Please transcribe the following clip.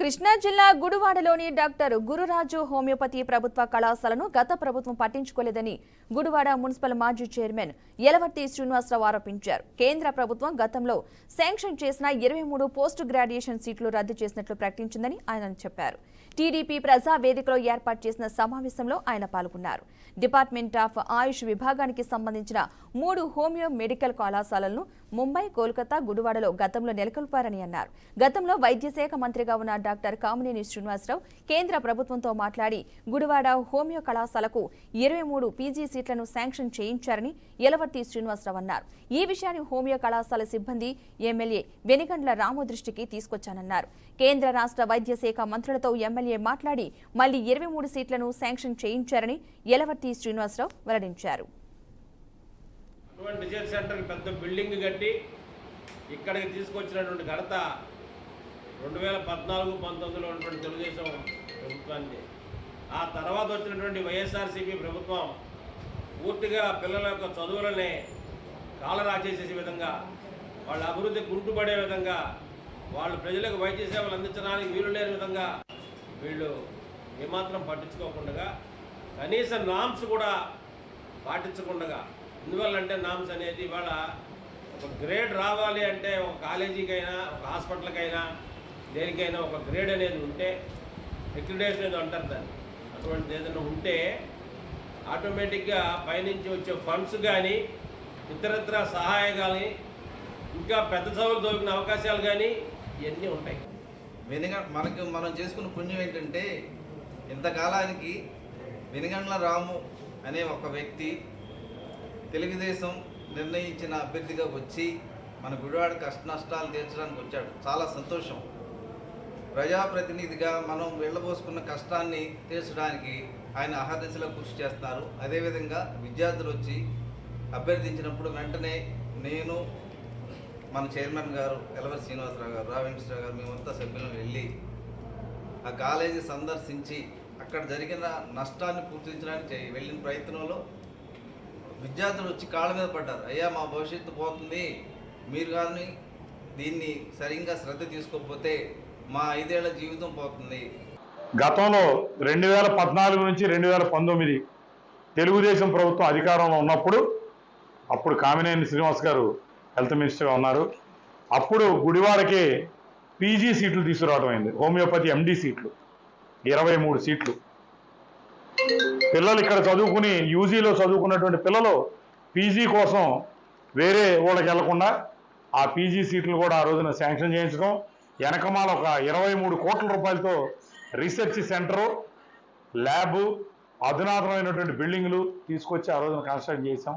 కృష్ణా జిల్లా గుడివాడలోని doctor Gururaju homeopathy ప్రభుత్వ కళాశాలను గత ప్రభుత్వం పట్టించుకోలేదని గుడివాడ మున్సిపల్ మాజీ చైర్మన్ యలవర్తి శ్రీనివాసరావు ఆరోపించారు. కేంద్ర ప్రభుత్వం గతంలో శాంక్షన్ చేసిన 23 పోస్ట్ గ్రాడ్యుయేషన్ సీట్లు రద్దు చేసినట్లు ప్రకటించిందని ఆయన చెప్పారు. టీడీపీ ప్రజా వేదికలో ఏర్పాటు చేసిన సమావేశంలో ఆయన పాల్గొన్నారు. డిపార్ట్మెంట్ ఆఫ్ ఆయుష్ విభాగానికి సంబంధించిన 3 హోమియో మెడికల్ కళాశాలలను ముంబై, కోల్కతా, గుడివాడలో గతంలో నెలకొల్పారని అన్నారు. గతంలో వైద్య శాఖ మంత్రిగా ఉన్న డాక్టర్ కామినేని శ్రీనివాసరావు కేంద్ర ప్రభుత్వంతో మాట్లాడి గుడివాడ హోమియో కళాశాలకు 23 పీజీ సీట్లను శాంక్షన్ చేయించారని యలవర్తి శ్రీనివాసరావు అన్నారు. ఈ విషయాన్ని హోమియో కళాశాల సిబ్బంది ఎమ్మెల్యే వెనిగండ్ల రాము దృష్టికి తీసుకొచ్చానన్నారు. కేంద్ర రాష్ట్ర వైద్య శాఖ మంత్రులతో ఎమ్మెల్యే మాట్లాడి మళ్లీ 23 సీట్లను శాంక్షన్ చేయించారని యలవర్తి శ్రీనివాసరావు వెల్లడించారు. రీసెర్చ్ సెంటర్ పెద్ద బిల్డింగ్ కట్టి ఇక్కడికి తీసుకొచ్చినటువంటి ఘనత 2014-19లో ఉన్నటువంటి తెలుగుదేశం ప్రభుత్వాన్ని. ఆ తర్వాత వచ్చినటువంటి వైఎస్ఆర్సీపీ ప్రభుత్వం పూర్తిగా పిల్లల యొక్క చదువులనే కాలరాచేసే విధంగా, వాళ్ళ అభివృద్ధి కుంటుపడే విధంగా, వాళ్ళు ప్రజలకు వైద్య సేవలు అందించడానికి వీలు లేని విధంగా వీళ్ళు ఏమాత్రం పట్టించుకోకుండా, కనీస నామ్స్ కూడా పాటించకుండా, ఎందువల్లంటే నామ్స్ అనేది ఇవాళ ఒక గ్రేడ్ రావాలి అంటే ఒక కాలేజీకైనా ఒక హాస్పిటల్కైనా దేనికైనా ఒక గ్రేడ్ అనేది ఉంటే, అక్రిడిటేషన్ అనేది అంటారు దాన్ని, అటువంటిది ఏదైనా ఉంటే ఆటోమేటిక్గా పైనుంచి వచ్చే ఫండ్స్ కానీ ఇతరత్ర సహాయం కానీ ఇంకా పెద్ద చదువులు దొరికిన అవకాశాలు కానీ ఇవన్నీ ఉంటాయి. మనం చేసుకున్న పుణ్యం ఏంటంటే ఇంతకాలానికి వెనిగండ్ల రాము అనే ఒక వ్యక్తి తెలుగుదేశం నిర్ణయించిన అభ్యర్థిగా వచ్చి మన గుడివాడ కష్ట నష్టాలు తీర్చడానికి వచ్చాడు. చాలా సంతోషం. ప్రజాప్రతినిధిగా మనం వెళ్ళబోసుకున్న కష్టాన్ని తీర్చడానికి ఆయన అహర్నిశలో కృషి చేస్తున్నారు. అదేవిధంగా విద్యార్థులు వచ్చి అభ్యర్థించినప్పుడు వెంటనే నేను, మన చైర్మన్ గారు యలవర్తి శ్రీనివాసరావు గారు, రా వెంకటేశ్వర గారు, మేమంతా సభ్యులను వెళ్ళి ఆ కాలేజీ సందర్శించి అక్కడ జరిగిన నష్టాన్ని పూర్తించడానికి వెళ్ళిన ప్రయత్నంలో విద్యార్థులు వచ్చి కాళ్ళ మీద పడ్డారు. అయ్యా, మా భవిష్యత్తు పోతుంది, మీరు కానీ దీన్ని సరిగ్గా శ్రద్ధ తీసుకోకపోతే మా 5 ఏళ్ల జీవితం పోతుంది. గతంలో 2014 నుంచి 2019 తెలుగుదేశం ప్రభుత్వం అధికారంలో ఉన్నప్పుడు అప్పుడు కామినేని శ్రీనివాస్ గారు హెల్త్ మినిస్టర్గా ఉన్నారు. అప్పుడు గుడివాడకి పీజీ సీట్లు తీసుకురావడం అయింది. హోమియోపతి ఎండి సీట్లు 23 సీట్లు. పిల్లలు ఇక్కడ చదువుకుని యూజీలో చదువుకున్నటువంటి పిల్లలు పీజీ కోసం వేరే ఊళ్ళకి వెళ్లకుండా ఆ పీజీ సీట్లు కూడా ఆ రోజున శాంక్షన్ చేయించడం, వెనకమాల ఒక 23 కోట్ల రూపాయలతో రీసెర్చ్ సెంటరు, ల్యాబు, అధునాతనమైనటువంటి బిల్డింగులు తీసుకొచ్చి ఆ రోజున కన్స్ట్రక్ట్ చేశాం.